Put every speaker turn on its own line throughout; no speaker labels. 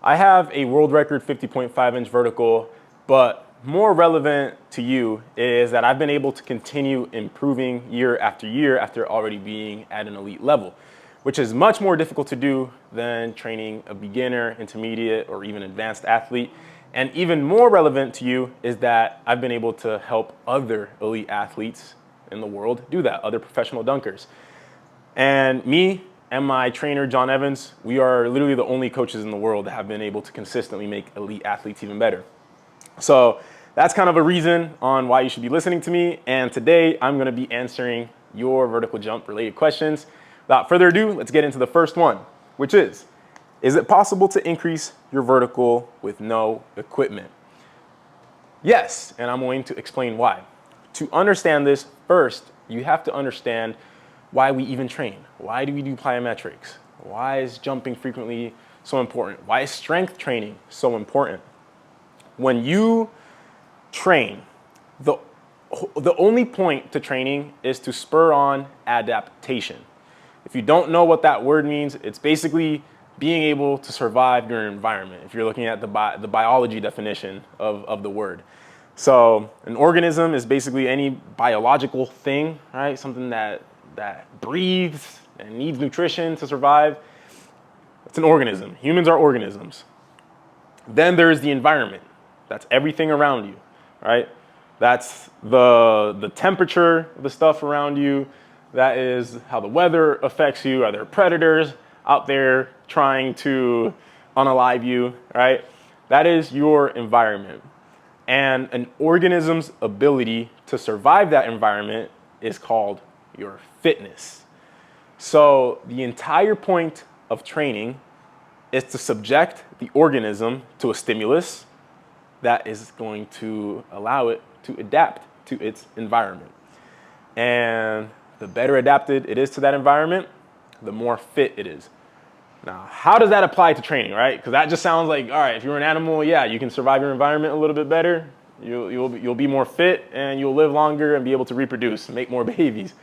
I have a world record 50.5-inch vertical, but more relevant to you is that I've been able to continue improving year after already being at an elite level, which is much more difficult to do than training a beginner, intermediate, or even advanced athlete. And even more relevant to you is that I've been able to help other elite athletes in the world do that, other professional dunkers. And me and my trainer, John Evans, we are literally the only coaches in the world that have been able to consistently make elite athletes even better. So that's kind of a reason on why you should be listening to me. And today I'm going to be answering your vertical jump related questions. Without further ado, let's get into the first one, which is it possible to increase your vertical with no equipment? Yes, and I'm going to explain why. To understand this, first, you have to understand why we even train. Why do we do plyometrics? Why is jumping frequently so important? Why is strength training so important? When you train, the only point to training is to spur on adaptation. If you don't know what that word means, it's basically being able to survive your environment, if you're looking at the biology definition of the word. So an organism is basically any biological thing, right? Something that breathes and needs nutrition to survive. It's an organism. Humans are organisms. Then there's the environment. That's everything around you, right? That's the temperature of the stuff around you. That is how the weather affects you. Are there predators out there trying to unalive you, right? That is your environment. And an organism's ability to survive that environment is called your fitness. So the entire point of training is to subject the organism to a stimulus that is going to allow it to adapt to its environment. And the better adapted it is to that environment, the more fit it is. Now, how does that apply to training, right? Because that just sounds like, all right, if you're an animal, yeah, you can survive your environment a little bit better. You'll be more fit and you'll live longer and be able to reproduce and make more babies.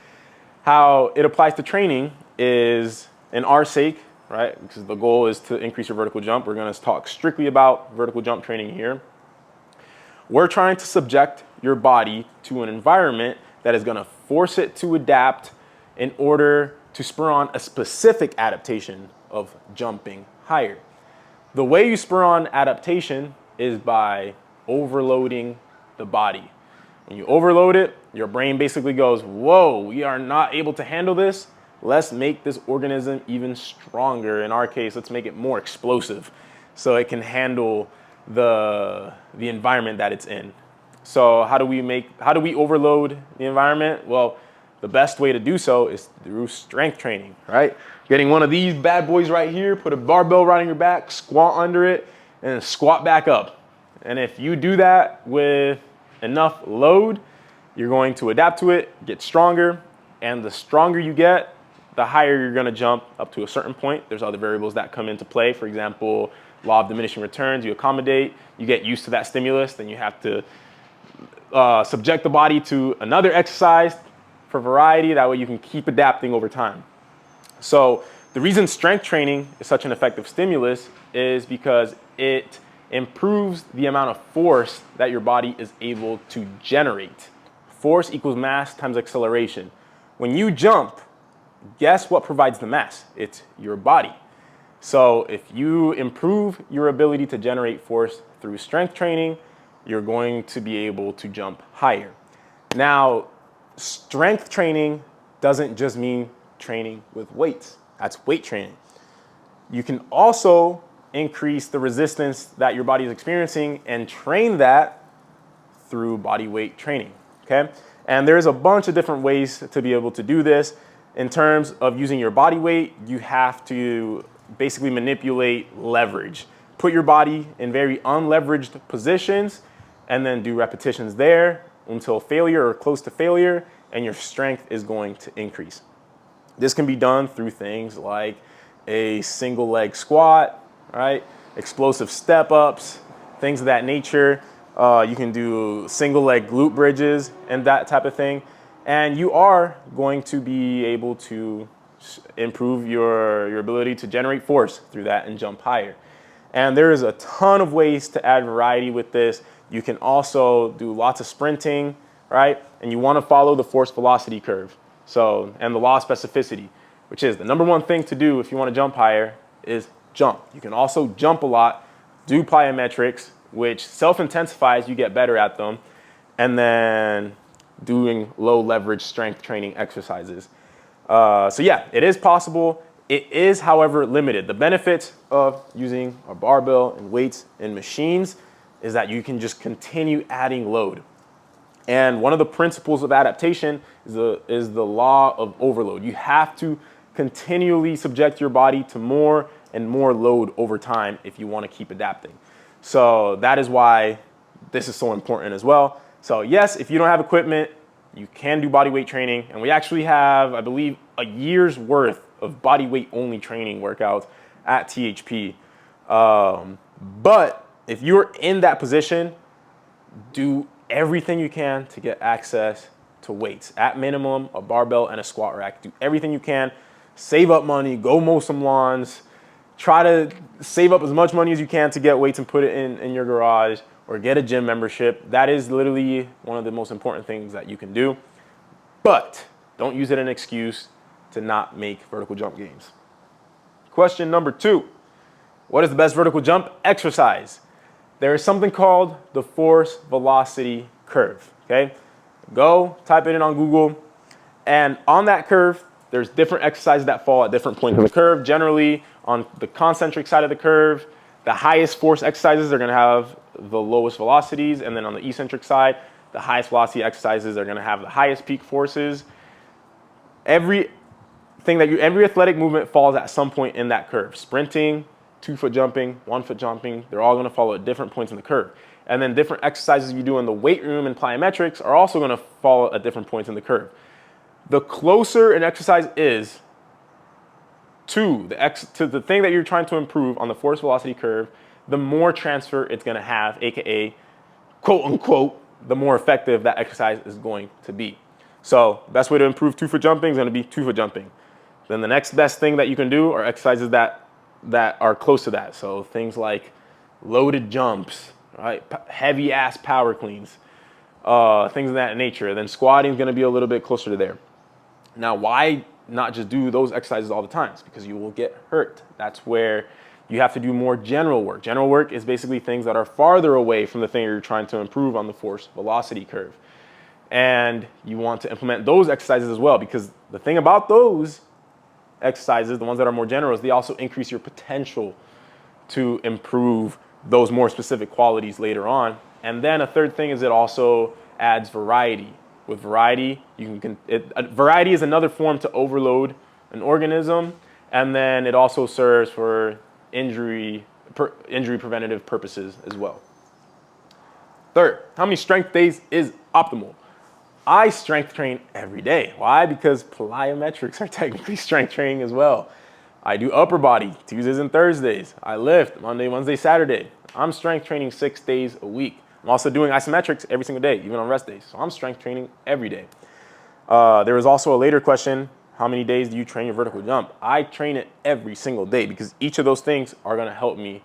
How it applies to training is, in our sake, right? Because the goal is to increase your vertical jump. We're going to talk strictly about vertical jump training here. We're trying to subject your body to an environment that is going to force it to adapt in order to spur on a specific adaptation of jumping higher. The way you spur on adaptation is by overloading the body. When you overload it, your brain basically goes, whoa, we are not able to handle this. Let's make this organism even stronger. In our case, let's make it more explosive so it can handle the environment that it's in. So how do we overload the environment? Well, the best way to do so is through strength training, right? Getting one of these bad boys right here, put a barbell right on your back, squat under it, and then squat back up. And if you do that with enough load, you're going to adapt to it, get stronger, and the stronger you get, the higher you're going to jump up to a certain point. There's other variables that come into play. For example, law of diminishing returns. You accommodate, you get used to that stimulus, then you have to subject the body to another exercise for variety. That way you can keep adapting over time. So the reason strength training is such an effective stimulus is because it improves the amount of force that your body is able to generate. Force equals mass times acceleration. When you jump, guess what provides the mass? It's your body. So if you improve your ability to generate force through strength training, you're going to be able to jump higher. Now, strength training doesn't just mean training with weights. That's weight training. You can also increase the resistance that your body is experiencing and train that through body weight training, okay? And there's a bunch of different ways to be able to do this. In terms of using your body weight, you have to basically manipulate leverage. Put your body in very unleveraged positions and then do repetitions there until failure or close to failure, and your strength is going to increase. This can be done through things like a single leg squat, right? Explosive step ups, things of that nature. You can do single leg glute bridges and that type of thing. And you are going to be able to improve your ability to generate force through that and jump higher. And there is a ton of ways to add variety with this. You can also do lots of sprinting, right? And you want to follow the force velocity curve. So, and the law of specificity, which is the number one thing to do if you want to jump higher is jump. You can also jump a lot, do plyometrics, which self-intensifies, you get better at them, and then doing low leverage strength training exercises. So yeah, it is possible. It is, however, limited. The benefits of using a barbell and weights and machines is that you can just continue adding load. And one of the principles of adaptation is the law of overload. You have to continually subject your body to more and more load over time if you want to keep adapting. So that is why this is so important as well. So yes, if you don't have equipment, you can do body weight training. And we actually have, I believe, a year's worth of body weight only training workouts at THP. But if you're in that position, do everything you can to get access to weights. At minimum, a barbell and a squat rack. Do everything you can. Save up money, go mow some lawns. Try to save up as much money as you can to get weights and put it in your garage, or get a gym membership. That is literally one of the most important things that you can do. But don't use it as an excuse to not make vertical jump gains. Question number 2. What is the best vertical jump exercise? There is something called the force velocity curve, okay? Go type it in on Google, and on that curve, there's different exercises that fall at different points in the curve. Generally, on the concentric side of the curve, the highest force exercises are gonna have the lowest velocities, and then on the eccentric side, the highest velocity exercises are gonna have the highest peak forces. Every athletic movement falls at some point in that curve. Sprinting, 2-foot jumping, 1-foot jumping, they're all gonna follow at different points in the curve. And then different exercises you do in the weight room and plyometrics are also gonna follow at different points in the curve. The closer an exercise is to the thing that you're trying to improve on the force velocity curve, the more transfer it's gonna have, AKA, quote unquote, the more effective that exercise is going to be. So best way to improve 2-foot jumping is gonna be 2-foot jumping. Then the next best thing that you can do are exercises that are close to that. So things like loaded jumps, right? Heavy ass power cleans, things of that nature. Then squatting is gonna be a little bit closer to there. Now, why not just do those exercises all the time? It's because you will get hurt. That's where you have to do more general work. General work is basically things that are farther away from the thing you're trying to improve on the force velocity curve. And you want to implement those exercises as well, because the thing about those exercises, the ones that are more general, is they also increase your potential to improve those more specific qualities later on. And then a third thing is it also adds variety. With variety, variety is another form to overload an organism, and then it also serves for injury preventative purposes as well. Third, how many strength days is optimal? I strength train every day. Why? Because plyometrics are technically strength training as well. I do upper body Tuesdays and Thursdays. I lift Monday, Wednesday, Saturday. I'm strength training 6 days a week. I'm also doing isometrics every single day, even on rest days. So I'm strength training every day. There was also a later question, how many days do you train your vertical jump? I train it every single day because each of those things are gonna help me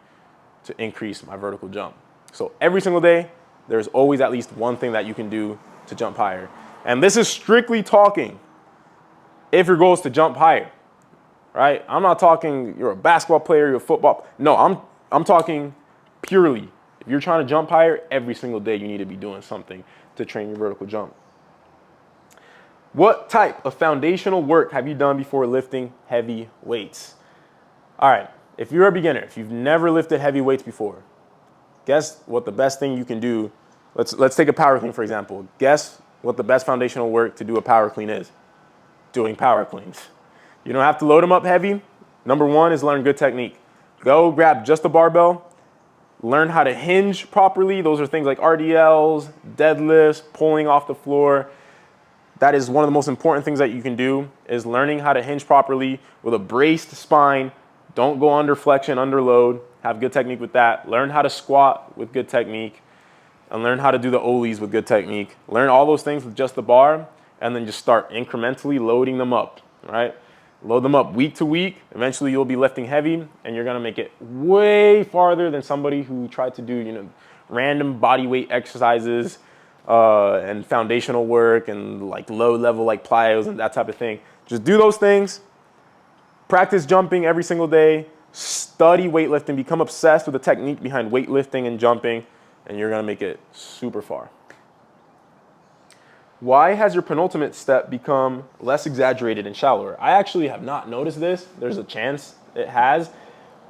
to increase my vertical jump. So every single day, there's always at least one thing that you can do to jump higher. And this is strictly talking if your goal is to jump higher, right? I'm not talking you're a basketball player, you're a football. No, I'm talking purely. If you're trying to jump higher, every single day you need to be doing something to train your vertical jump. What type of foundational work have you done before lifting heavy weights? All right, if you're a beginner, if you've never lifted heavy weights before, guess what the best thing you can do. Let's take a power clean, for example. Guess what the best foundational work to do a power clean is? Doing power cleans. You don't have to load them up heavy. Number one is learn good technique. Go grab just a barbell. Learn how to hinge properly. Those are things like RDLs, deadlifts, pulling off the floor. That is one of the most important things that you can do, is learning how to hinge properly with a braced spine. Don't go under flexion, under load. Have good technique with that. Learn how to squat with good technique, and learn how to do the ollies with good technique. Learn all those things with just the bar, and then just start incrementally loading them up, right? Load them up week to week. Eventually you'll be lifting heavy and you're gonna make it way farther than somebody who tried to do, random body weight exercises and foundational work and like low level like plyos and that type of thing. Just do those things. Practice jumping every single day. Study weightlifting. Become obsessed with the technique behind weightlifting and jumping, and you're gonna make it super far. Why has your penultimate step become less exaggerated and shallower? I actually have not noticed this. There's a chance it has.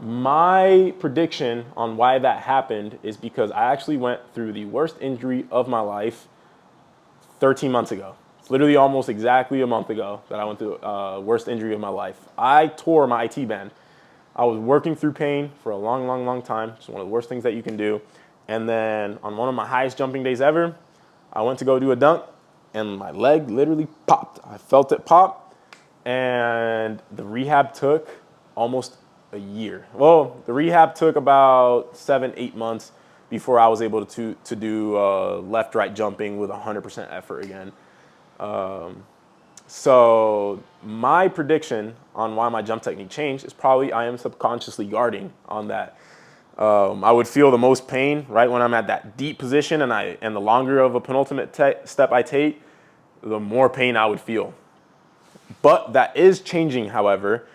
My prediction on why that happened is because I actually went through the worst injury of my life 13 months ago. It's literally almost exactly a month ago that I went through worst injury of my life. I tore my IT band. I was working through pain for a long, long, long time. It's one of the worst things that you can do. And then on one of my highest jumping days ever, I went to go do a dunk and my leg literally popped. I felt it pop, and the rehab took almost a year. Well, the rehab took about 7-8 months before I was able to do left-right jumping with 100% effort again. So my prediction on why my jump technique changed is probably I am subconsciously guarding on that. I would feel the most pain right when I'm at that deep position, and the longer of a penultimate step I take, the more pain I would feel. But that is changing, however.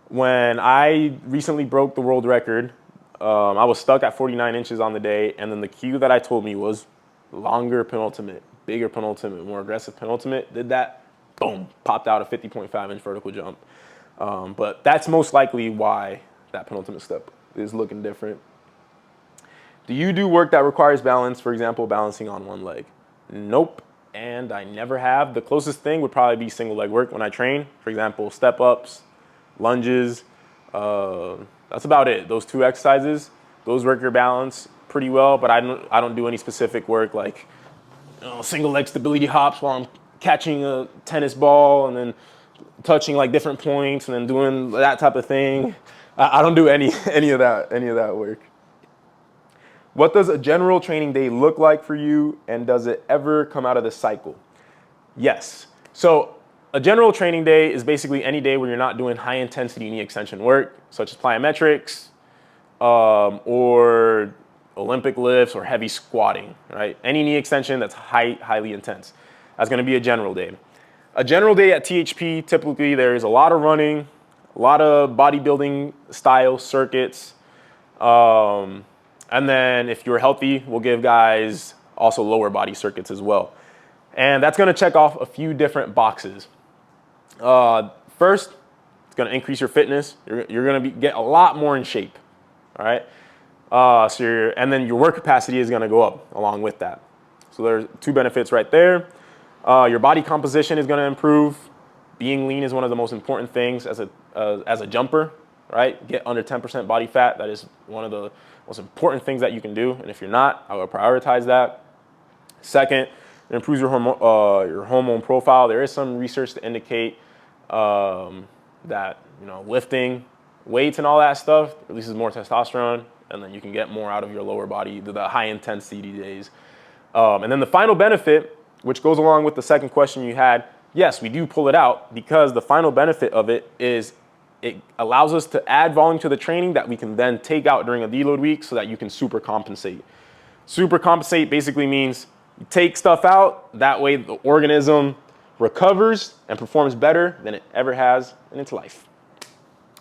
When I recently broke the world record, I was stuck at 49 inches on the day, and then the cue that I told me was longer penultimate, bigger penultimate, more aggressive penultimate. Did that, boom, popped out a 50.5-inch vertical jump. But that's most likely why that penultimate step is looking different. Do you do work that requires balance, for example, balancing on one leg? Nope, and I never have. The closest thing would probably be single leg work when I train. For example, step ups, lunges. That's about it. Those two exercises, those work your balance pretty well, but I don't do any specific work like single leg stability hops while I'm catching a tennis ball and then touching like different points and then doing that type of thing. I don't do any of that work. What does a general training day look like for you, and does it ever come out of the cycle? Yes. So a general training day is basically any day where you're not doing high intensity knee extension work, such as plyometrics or Olympic lifts or heavy squatting, right? Any knee extension that's highly intense. That's going to be a general day. A general day at THP, typically there is a lot of running, a lot of bodybuilding style circuits. And then if you're healthy, we'll give guys also lower body circuits as well. And that's going to check off a few different boxes. First, it's going to increase your fitness. You're going to get a lot more in shape, all right? And then your work capacity is going to go up along with that. So there's two benefits right there. Your body composition is going to improve. Being lean is one of the most important things as a jumper, right? Get under 10% body fat. That is one of the most important things that you can do. And if you're not, I would prioritize that. Second, it improves your hormone profile. There is some research to indicate that lifting weights and all that stuff releases more testosterone, and then you can get more out of your lower body, the high intensity days. And then the final benefit, which goes along with the second question you had, yes, we do pull it out because the final benefit of it is it allows us to add volume to the training that we can then take out during a deload week so that you can super compensate. Super compensate basically means you take stuff out, that way the organism recovers and performs better than it ever has in its life.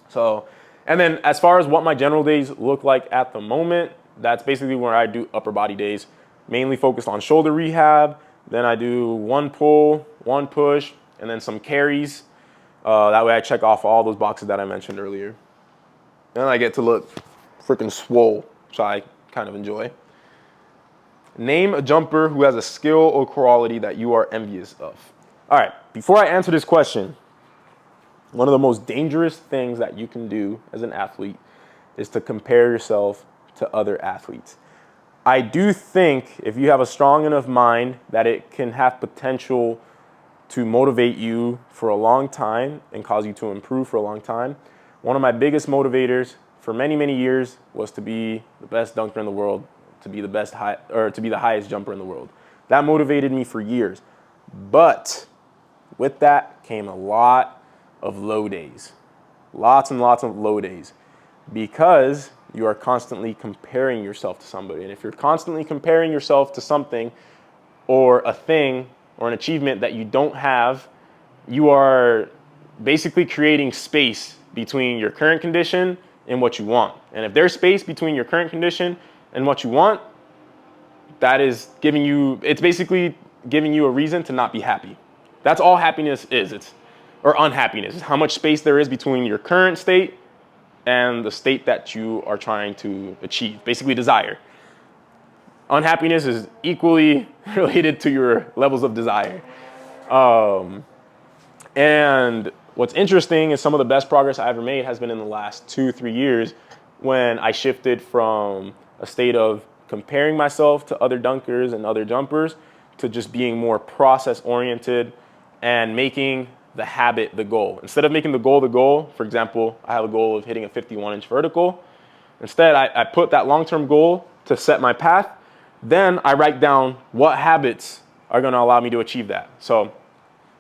So, and then as far as what my general days look like at the moment, that's basically where I do upper body days, mainly focused on shoulder rehab. Then I do one pull, one push, and then some carries. That way I check off all those boxes that I mentioned earlier. And I get to look freaking swole, which I kind of enjoy. Name a jumper who has a skill or quality that you are envious of. All right, before I answer this question, one of the most dangerous things that you can do as an athlete is to compare yourself to other athletes. I do think if you have a strong enough mind that it can have potential to motivate you for a long time and cause you to improve for a long time. One of my biggest motivators for many, many years was to be the best dunker in the world, to be the highest jumper in the world. That motivated me for years. But with that came a lot of low days. Lots and lots of low days, because you are constantly comparing yourself to somebody. And if you're constantly comparing yourself to something or a thing or an achievement that you don't have, you are basically creating space between your current condition and what you want. And if there's space between your current condition and what you want, that is giving you, it's basically giving you a reason to not be happy. That's all happiness is. Or unhappiness is how much space there is between your current state and the state that you are trying to achieve, basically desire. Unhappiness is equally related to your levels of desire. And what's interesting is some of the best progress I ever made has been in the last 2-3 years, when I shifted from a state of comparing myself to other dunkers and other jumpers to just being more process oriented and making the habit the goal. Instead of making the goal, for example, I have a goal of hitting a 51-inch vertical. Instead, I put that long-term goal to set my path. Then I write down what habits are going to allow me to achieve that. So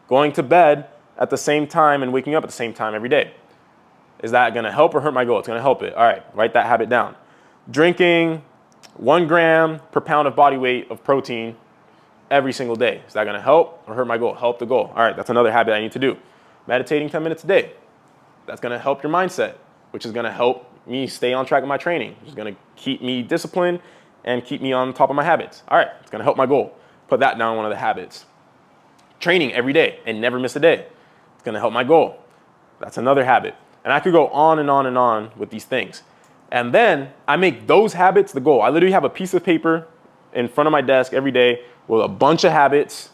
going to bed at the same time and waking up at the same time every day. Is that going to help or hurt my goal? It's going to help it. All right, write that habit down. Drinking 1 gram per pound of body weight of protein every single day. Is that going to help or hurt my goal? Help the goal. All right, that's another habit I need to do. Meditating 10 minutes a day. That's going to help your mindset, which is going to help me stay on track with my training, which is going to keep me disciplined and keep me on top of my habits. All right, it's going to help my goal. Put that down, one of the habits. Training every day and never miss a day. It's going to help my goal. That's another habit. And I could go on and on and on with these things. And then I make those habits the goal. I literally have a piece of paper in front of my desk every day with a bunch of habits,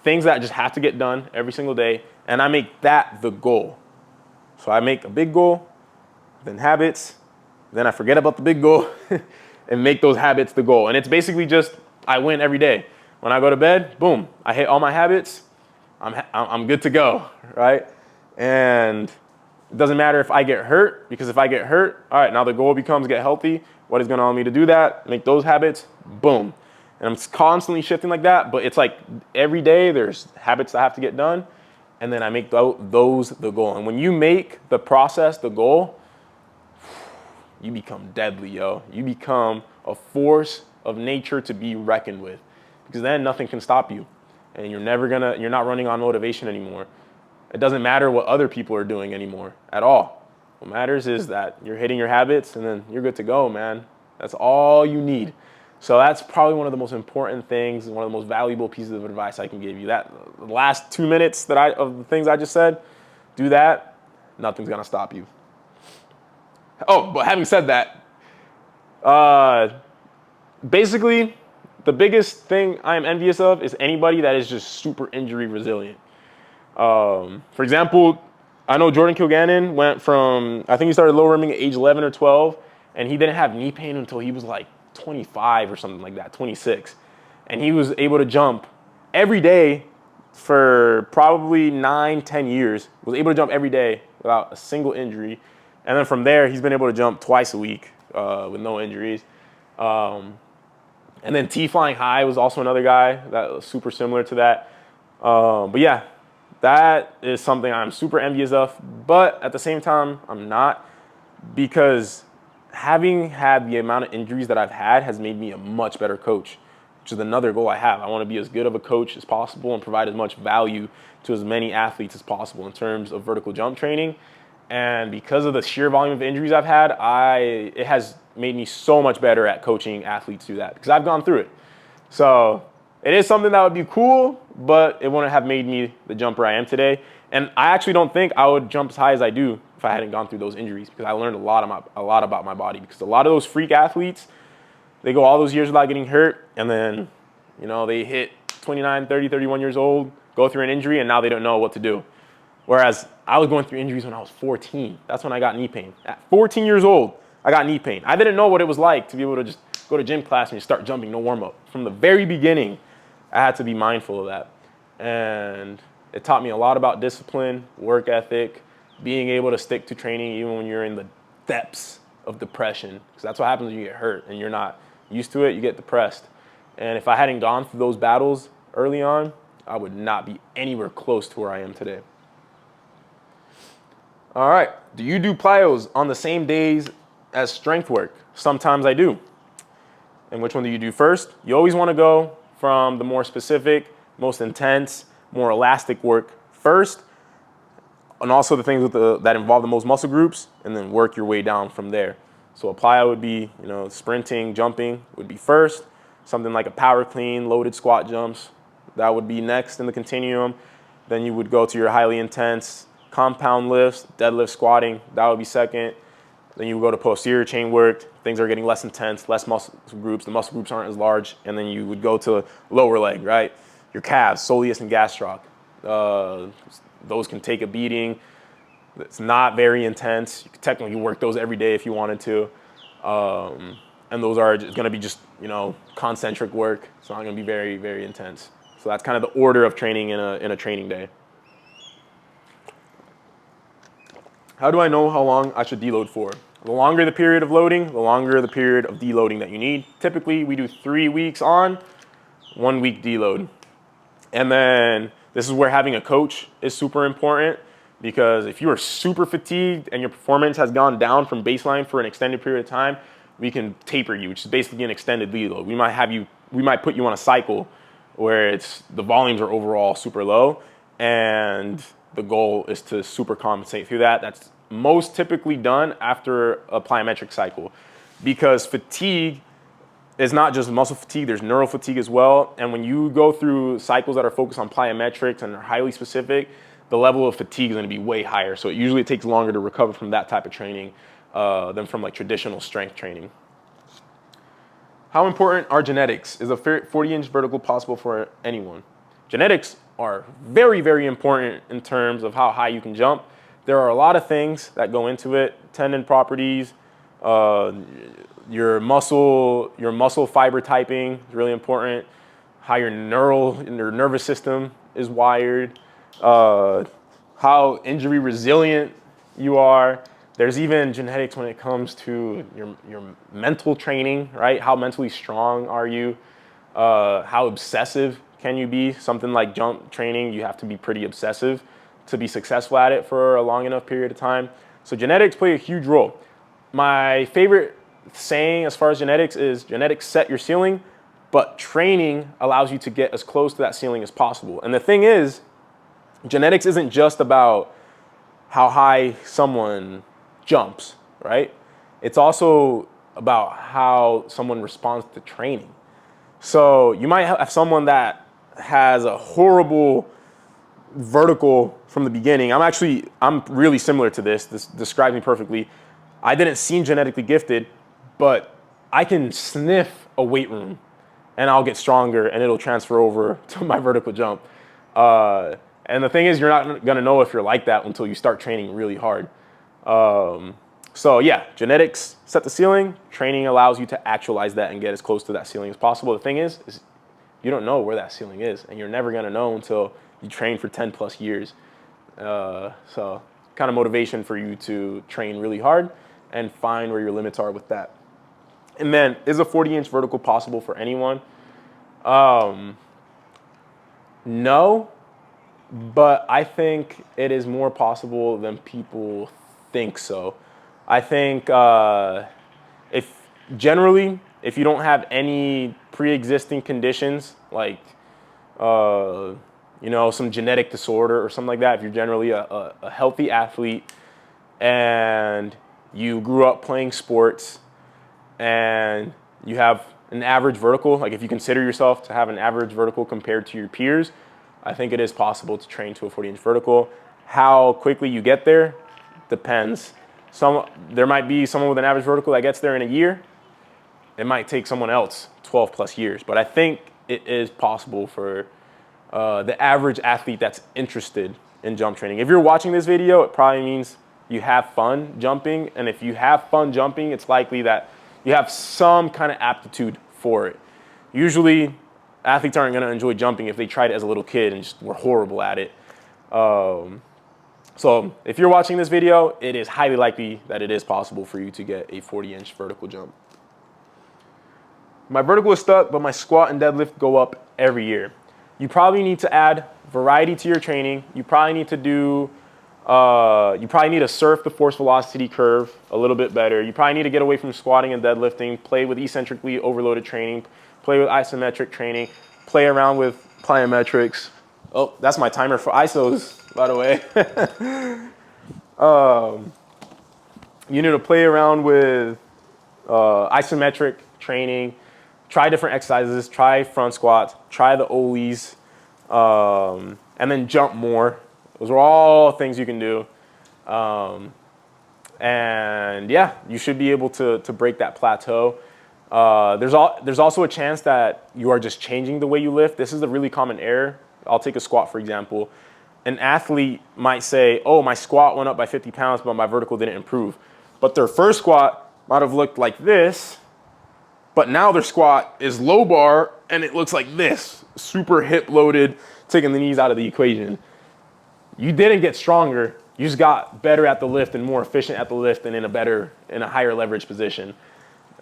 things that just have to get done every single day, and I make that the goal. So I make a big goal, then habits, then I forget about the big goal and make those habits the goal. And it's basically just, I win every day. When I go to bed, boom, I hit all my habits, I'm good to go, right? And it doesn't matter if I get hurt, because if I get hurt, all right, now the goal becomes get healthy. What is going to allow me to do that? Make those habits, boom. And I'm constantly shifting like that, but it's like every day there's habits that have to get done, and then I make those the goal. And when you make the process the goal, you become deadly, yo. You become a force of nature to be reckoned with, because then nothing can stop you, and you're not running on motivation anymore. It doesn't matter what other people are doing anymore at all. What matters is that you're hitting your habits, and then you're good to go, man. That's all you need. So that's probably one of the most important things, one of the most valuable pieces of advice I can give you. That the last 2 minutes of the things I just said, do that, nothing's gonna stop you. Oh, but having said that, basically, the biggest thing I am envious of is anybody that is just super injury resilient. For example, I know Jordan Kilgannon went from, I think he started low rimming at age 11 or 12, and he didn't have knee pain until he was like 25 or something like that, 26. And he was able to jump every day for probably 9-10 years, was able to jump every day without a single injury. And then from there, he's been able to jump twice a week with no injuries. And then T Flying High was also another guy that was super similar to that. But yeah, that is something I'm super envious of. But at the same time, I'm not, because having had the amount of injuries that I've had has made me a much better coach, which is another goal I have. I want to be as good of a coach as possible and provide as much value to as many athletes as possible in terms of vertical jump training. And because of the sheer volume of injuries I've had, it has made me so much better at coaching athletes through that, because I've gone through it. So it is something that would be cool, but it wouldn't have made me the jumper I am today. And I actually don't think I would jump as high as I do if I hadn't gone through those injuries, because I learned a lot about my body. Because a lot of those freak athletes, they go all those years without getting hurt, and then, they hit 29, 30, 31 years old, go through an injury, and now they don't know what to do. Whereas I was going through injuries when I was 14. That's when I got knee pain. At 14 years old, I got knee pain. I didn't know what it was like to be able to just go to gym class and just start jumping, no warm-up. From the very beginning, I had to be mindful of that. And it taught me a lot about discipline, work ethic, being able to stick to training even when you're in the depths of depression. Because that's what happens when you get hurt and you're not used to it, you get depressed. And if I hadn't gone through those battles early on, I would not be anywhere close to where I am today. All right, do you do plyos on the same days as strength work? Sometimes I do. And which one do you do first? You always want to go from the more specific, most intense, more elastic work first, and also the things with that involve the most muscle groups, and then work your way down from there. So a plyo would be, sprinting, jumping would be first. Something like a power clean, loaded squat jumps, that would be next in the continuum. Then you would go to your highly intense compound lifts, deadlift, squatting, that would be second. Then you would go to posterior chain work. Things are getting less intense, less muscle groups. The muscle groups aren't as large. And then you would go to lower leg, right? Your calves, soleus and gastroc. Those can take a beating. It's not very intense. You could technically work those every day if you wanted to. And those are going to be just, concentric work. It's not going to be very, very intense. So that's kind of the order of training in a training day. How do I know how long I should deload for? The longer the period of loading, the longer the period of deloading that you need. Typically, we do 3 weeks on, 1 week deload. And then this is where having a coach is super important, because if you are super fatigued and your performance has gone down from baseline for an extended period of time, we can taper you, which is basically an extended deload. We might put you on a cycle where the volumes are overall super low, and the goal is to super compensate through that. That's most typically done after a plyometric cycle, because fatigue is not just muscle fatigue, there's neural fatigue as well. And when you go through cycles that are focused on plyometrics and are highly specific, the level of fatigue is going to be way higher. So it takes longer to recover from that type of training than from like traditional strength training. How important are genetics? Is a 40-inch vertical possible for anyone? Genetics are very, very important in terms of how high you can jump. There are a lot of things that go into it. Tendon properties, your muscle fiber typing is really important. How your nervous system is wired, how injury resilient you are. There's even genetics when it comes to your mental training, right? How mentally strong are you? How obsessive can you be? Something like jump training, you have to be pretty obsessive to be successful at it for a long enough period of time. So genetics play a huge role. My favorite saying as far as genetics is genetics set your ceiling, but training allows you to get as close to that ceiling as possible. And the thing is, genetics isn't just about how high someone jumps, right? It's also about how someone responds to training. So you might have someone that has a horrible vertical from the beginning. I'm really similar to this. This describes me perfectly. I didn't seem genetically gifted, but I can sniff a weight room and I'll get stronger and it'll transfer over to my vertical jump. And the thing is, you're not gonna know if you're like that until you start training really hard. So yeah, genetics set the ceiling. Training allows you to actualize that and get as close to that ceiling as possible. The thing is you don't know where that ceiling is, and you're never gonna know until you train for 10 plus years. So kind of motivation for you to train really hard and find where your limits are with that. And then, is a 40-inch vertical possible for anyone? No, but I think it is more possible than people think so. I think if you don't have any pre-existing conditions like some genetic disorder or something like that, if you're generally a healthy athlete and you grew up playing sports and you have an average vertical, like if you consider yourself to have an average vertical compared to your peers, I think it is possible to train to a 40-inch vertical. How quickly you get there depends. There might be someone with an average vertical that gets there in a year. It might take someone else 12 plus years, but I think it is possible for the average athlete that's interested in jump training. If you're watching this video, it probably means you have fun jumping, and if you have fun jumping, it's likely that you have some kind of aptitude for it. Usually, athletes aren't going to enjoy jumping if they tried it as a little kid and just were horrible at it. So if you're watching this video, it is highly likely that it is possible for you to get a 40-inch vertical jump. My vertical is stuck, but my squat and deadlift go up every year. You probably need to add variety to your training. You probably need to do You probably need to surf the force velocity curve a little bit better. You probably need to get away from squatting and deadlifting, play with eccentrically overloaded training, play with isometric training, play around with plyometrics. Oh, that's my timer for isos, by the way. You need to play around with isometric training, try different exercises, try front squats, try the ollies, and then jump more. Those are all things you can do. And yeah, you should be able to break that plateau. There's also a chance that you are just changing the way you lift. This is a really common error. I'll take a squat, for example. An athlete might say, oh, my squat went up by 50 pounds, but my vertical didn't improve. But their first squat might have looked like this, but now their squat is low bar and it looks like this, super hip loaded, taking the knees out of the equation. You didn't get stronger. You just got better at the lift and more efficient at the lift and in a higher leverage position.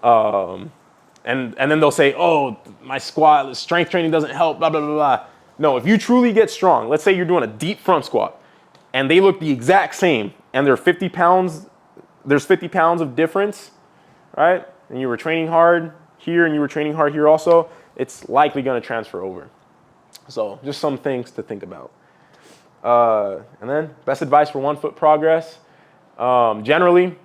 And then they'll say, oh, my squat, strength training doesn't help, blah, blah, blah, blah. No, if you truly get strong, let's say you're doing a deep front squat and they look the exact same and they're 50 pounds, there's 50 pounds of difference, right? And you were training hard here and you were training hard here also, it's likely going to transfer over. So just some things to think about. And then best advice for 1 foot progress. Generally,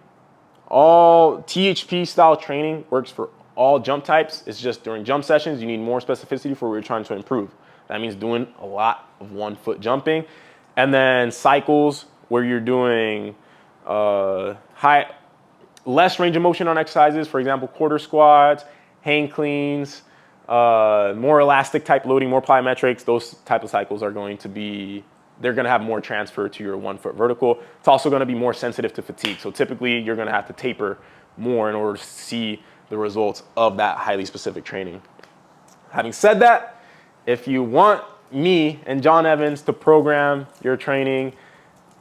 all THP style training works for all jump types. It's just during jump sessions, you need more specificity for what you're trying to improve. That means doing a lot of 1 foot jumping. And then cycles where you're doing less range of motion on exercises, for example, quarter squats, hang cleans, more elastic type loading, more plyometrics. Those type of cycles are going to be, they're going to have more transfer to your 1 foot vertical. It's also going to be more sensitive to fatigue. So typically you're going to have to taper more in order to see the results of that highly specific training. Having said that, if you want me and John Evans to program your training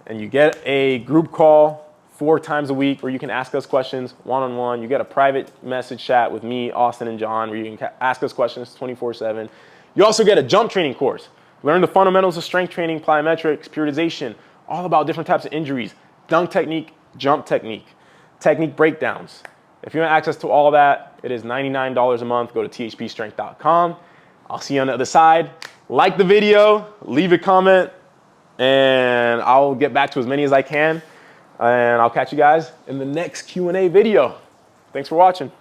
and you get a group call 4 times a week where you can ask us questions one-on-one, you get a private message chat with me, Austin, and John where you can ask us questions 24/7. You also get a jump training course. Learn the fundamentals of strength training, plyometrics, periodization, all about different types of injuries, dunk technique, jump technique, technique breakdowns. If you want access to all that, it is $99 a month. Go to THPstrength.com. I'll see you on the other side. Like the video, leave a comment, and I'll get back to as many as I can. And I'll catch you guys in the next Q&A video. Thanks for watching.